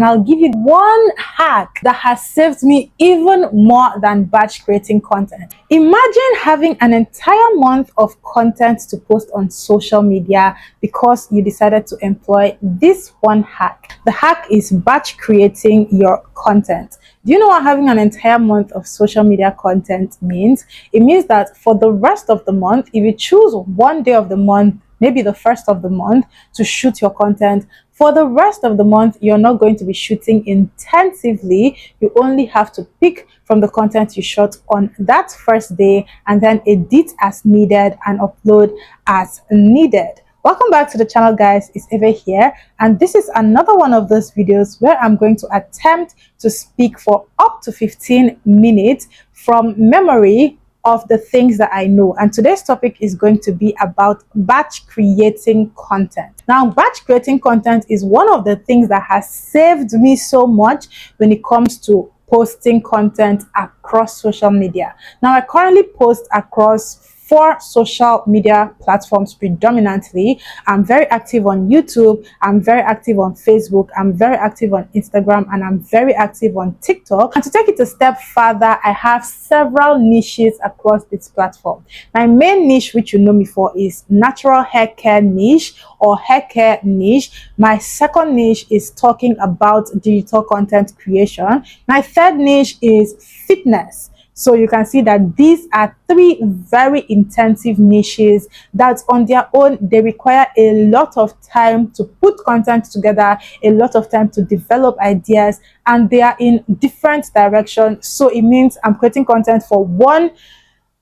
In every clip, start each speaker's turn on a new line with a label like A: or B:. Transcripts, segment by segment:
A: and I'll give you one hack that has saved me even more than batch creating content. Imagine having an entire month of content to post on social media because you decided to employ this one hack. The hack is batch creating your content. Do you know what having an entire month of social media content means? It means that for the rest of the month, if you choose one day of the month, maybe the first of the month, to shoot your content, for the rest of the month, you're not going to be shooting intensively. You only have to pick from the content you shot on that first day and then edit as needed and upload as needed. Welcome back to the channel, guys. It's Eva here, and this is another one of those videos where I'm going to attempt to speak for up to 15 minutes from memory of the things that I know. And today's topic is going to be about batch creating content. Now, batch creating content is one of the things that has saved me so much when it comes to posting content across social media. Now, I currently post across 4 social media platforms predominantly. I'm very active on YouTube, I'm very active on Facebook, I'm very active on Instagram, and I'm very active on TikTok. And to take it a step further, I have several niches across this platform. My main niche, which you know me for, is natural hair care niche or hair care niche. My second niche is talking about digital content creation. My third niche is fitness. So you can see that these are 3 very intensive niches that on their own, they require a lot of time to put content together, a lot of time to develop ideas, and they are in different directions. So it means I'm creating content for one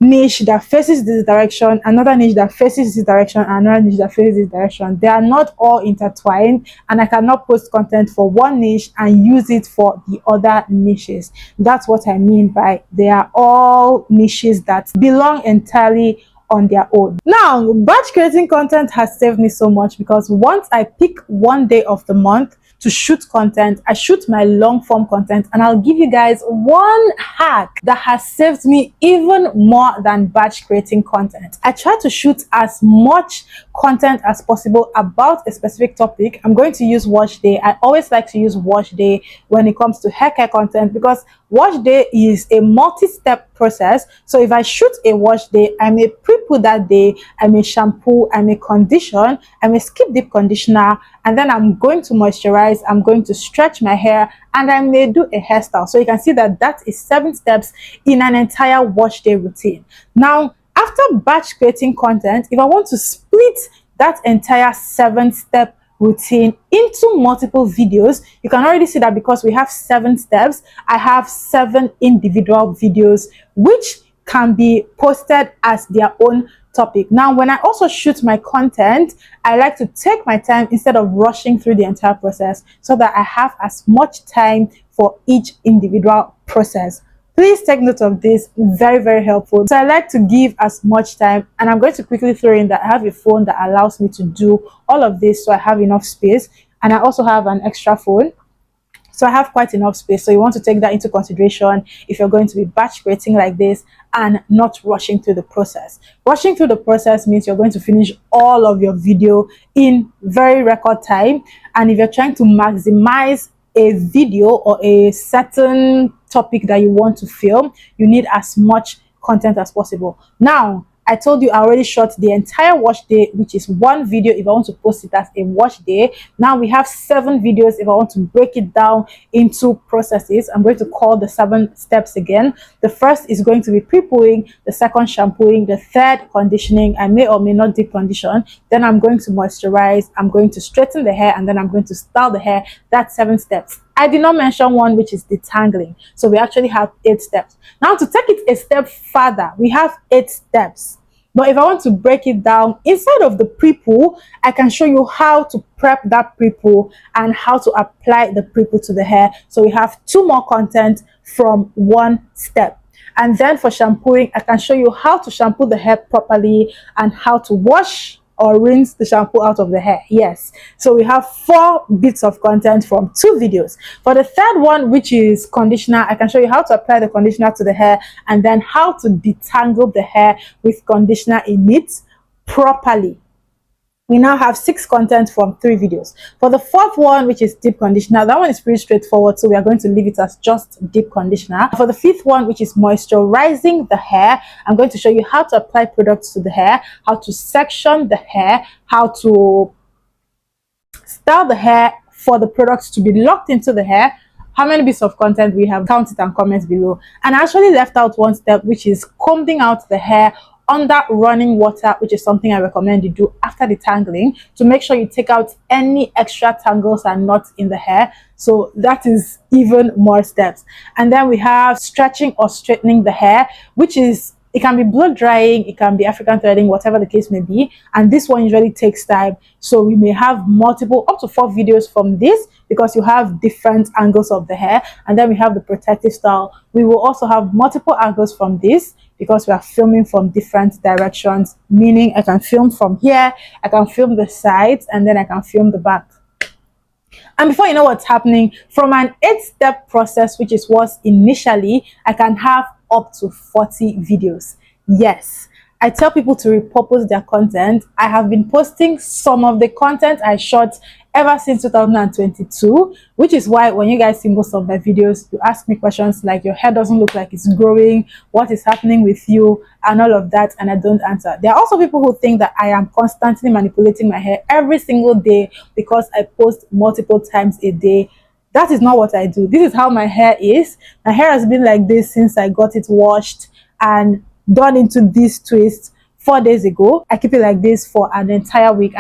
A: niche that faces this direction, another niche that faces this direction, and another niche that faces this direction. They are not all intertwined, and I cannot post content for one niche and use it for the other niches. That's what I mean by they are all niches that belong entirely on their own. Now, batch creating content has saved me so much because once I pick one day of the month to shoot content, I shoot my long form content, and I'll give you guys one hack that has saved me even more than batch creating content. I try to shoot as much content as possible about a specific topic. I'm going to use wash day. I always like to use wash day when it comes to hair care content because wash day is a multi-step process. So if I shoot a wash day, I may pre-poo that day, I may shampoo, I may condition, I may skip deep conditioner, and then I'm going to moisturize, I'm going to stretch my hair, and I may do a hairstyle. So you can see that that is 7 steps in an entire wash day routine. Now, after batch creating content, if I want to split that entire 7-step routine into multiple videos, you can already see that because we have 7 steps, I have 7 individual videos which can be posted as their own topic. Now, when I also shoot my content, I like to take my time instead of rushing through the entire process so that I have as much time for each individual process. Please take note of this, very, very helpful. So I like to give as much time, and I'm going to quickly throw in that I have a phone that allows me to do all of this, so I have enough space, and I also have an extra phone. So I have quite enough space. So you want to take that into consideration if you're going to be batch creating like this and not rushing through the process. Rushing through the process means you're going to finish all of your video in very record time. And if you're trying to maximize a video or a certain topic that you want to film, you need as much content as possible. Now, I told you I already shot the entire wash day, which is 1 video if I want to post it as a wash day. Now we have 7 videos if I want to break it down into processes. I'm going to call the 7 steps again. The first is going to be pre-pooing, the second shampooing, the third conditioning. I may or may not deep condition. Then I'm going to moisturize, I'm going to straighten the hair, and then I'm going to style the hair. That's 7 steps. I did not mention one, which is detangling. So we actually have 8 steps. Now, to take it a step further, we have 8 steps. But if I want to break it down, inside of the pre-poo, I can show you how to prep that pre-poo and how to apply the pre-poo to the hair. So we have 2 more content from 1 step. And then for shampooing, I can show you how to shampoo the hair properly and how to wash or rinse the shampoo out of the hair. Yes, so we have 4 bits of content from 2 videos. For the third one, which is conditioner, I can show you how to apply the conditioner to the hair and then how to detangle the hair with conditioner in it properly. We now have 6 content from 3 videos. For the fourth one, which is deep conditioner, that one is pretty straightforward, so we are going to leave it as just deep conditioner. For the fifth one, which is moisturizing the hair, I'm going to show you how to apply products to the hair, how to section the hair, how to style the hair for the products to be locked into the hair. How many bits of content we have, count it and comment below. And I actually left out one step, which is combing out the hair under running water, which is something I recommend you do after the tangling, to make sure you take out any extra tangles and knots in the hair. So that is even more steps. And then we have stretching or straightening the hair, which is, it can be blow drying, it can be African threading, whatever the case may be. And this one usually takes time. So we may have multiple, up to 4 videos from this, because you have different angles of the hair. And then we have the protective style. We will also have multiple angles from this, because we are filming from different directions, meaning I can film from here, I can film the sides, and then I can film the back. And before you know what's happening, from an 8-step process, which is was initially, I can have up to 40 videos. Yes, I tell people to repurpose their content. I have been posting some of the content I shot ever since 2022, which is why when you guys see most of my videos, you ask me questions like, your hair doesn't look like it's growing, what is happening with you, and all of that, and I don't answer. There are also people who think that I am constantly manipulating my hair every single day because I post multiple times a day. That is not what I do. This is how my hair is. My hair has been like this since I got it washed and done into this twist 4 days ago. I keep it like this for an entire week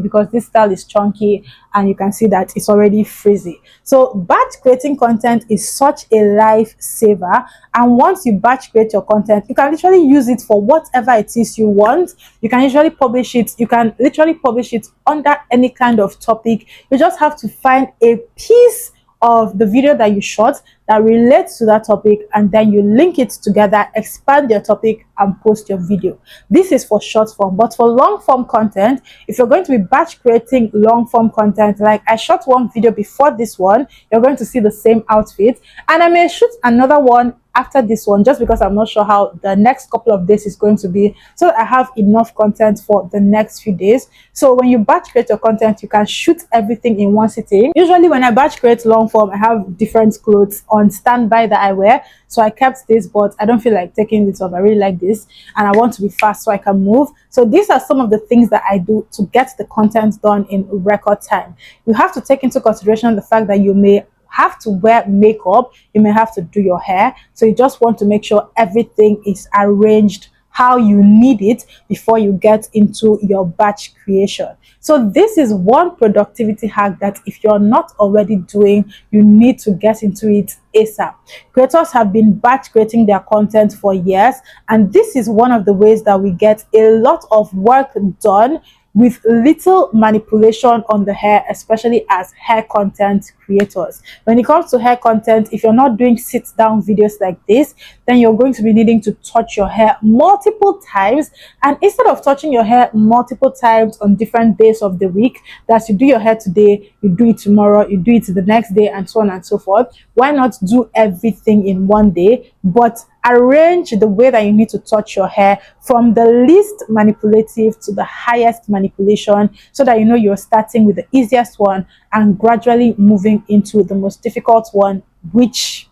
A: because this style is chunky and you can see that it's already frizzy. So batch creating content is such a lifesaver, and once you batch create your content, you can literally use it for whatever it is you want. You can usually publish it, you can literally publish it under any kind of topic. You just have to find a piece of the video that you shot that relates to that topic, and then you link it together, expand your topic, and post your video. This is for short form, but for long form content, if you're going to be batch creating long form content, like I shot one video before this one, you're going to see the same outfit, and I may shoot another one after this one, just because I'm not sure how the next couple of days is going to be, so that I have enough content for the next few days. So when you batch create your content, you can shoot everything in one sitting. Usually when I batch create long form, I have different clothes on standby that I wear, so I kept this, but I don't feel like taking this off. I really like this and I want to be fast so I can move. So these are some of the things that I do to get the content done in record time. You have to take into consideration the fact that you may have to wear makeup, you may have to do your hair, so you just want to make sure everything is arranged how you need it before you get into your batch creation. So this is one productivity hack that if you're not already doing, you need to get into it ASAP. Creators have been batch creating their content for years, and this is one of the ways that we get a lot of work done with little manipulation on the hair, especially as hair content creators. When it comes to hair content, if you're not doing sit down videos like this, then you're going to be needing to touch your hair multiple times. And instead of touching your hair multiple times on different days of the week, that you do your hair today, you do it tomorrow, you do it the next day, and so on and so forth, why not do everything in one day, but arrange the way that you need to touch your hair from the least manipulative to the highest manipulation, so that you know you're starting with the easiest one and gradually moving into the most difficult one, which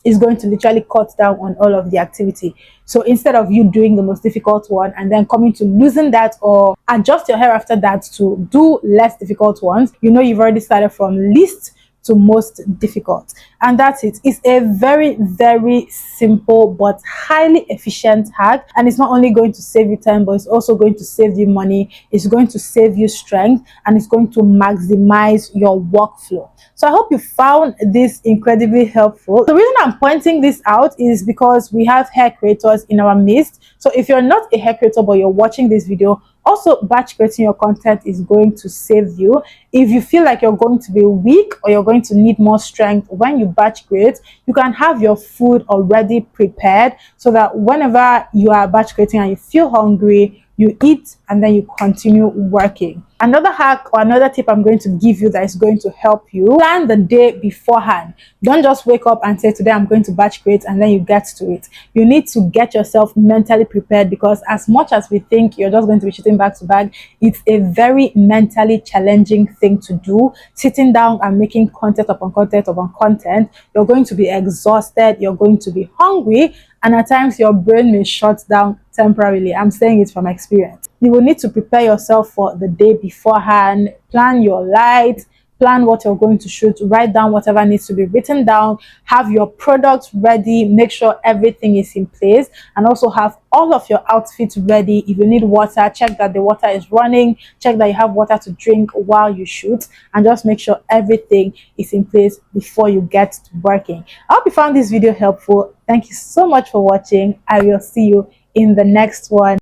A: is going to literally cut down on all of the activity. So instead of you doing the most difficult one and then coming to loosen that or adjust your hair after that to do less difficult ones, you know you've already started from least to most difficult. And that's it. It's a very, very simple but highly efficient hack, and it's not only going to save you time, but it's also going to save you money, it's going to save you strength, and it's going to maximize your workflow. So I hope you found this incredibly helpful. The reason I'm pointing this out is because we have hair creators in our midst. So if you're not a hair creator but you're watching this video, also batch creating your content is going to save you. If you feel like you're going to be weak or you're going to need more strength when you batch create, you can have your food already prepared, so that whenever you are batch creating and you feel hungry, you eat, and then you continue working. Another hack or another tip I'm going to give you that is going to help you: plan the day beforehand. Don't just wake up and say, today I'm going to batch create, and then you get to it. You need to get yourself mentally prepared, because as much as we think you're just going to be shooting back to back, it's a very mentally challenging thing to do. Sitting down and making content upon content upon content, you're going to be exhausted, you're going to be hungry, and at times your brain may shut down temporarily. I'm saying it from experience. You will need to prepare yourself for the day beforehand. Plan your lights, plan what you're going to shoot, write down whatever needs to be written down, have your products ready, make sure everything is in place, and also have all of your outfits ready. If you need water, check that the water is running, check that you have water to drink while you shoot, and just make sure everything is in place before you get to working. I hope you found this video helpful. Thank you so much for watching. I will see you in the next one.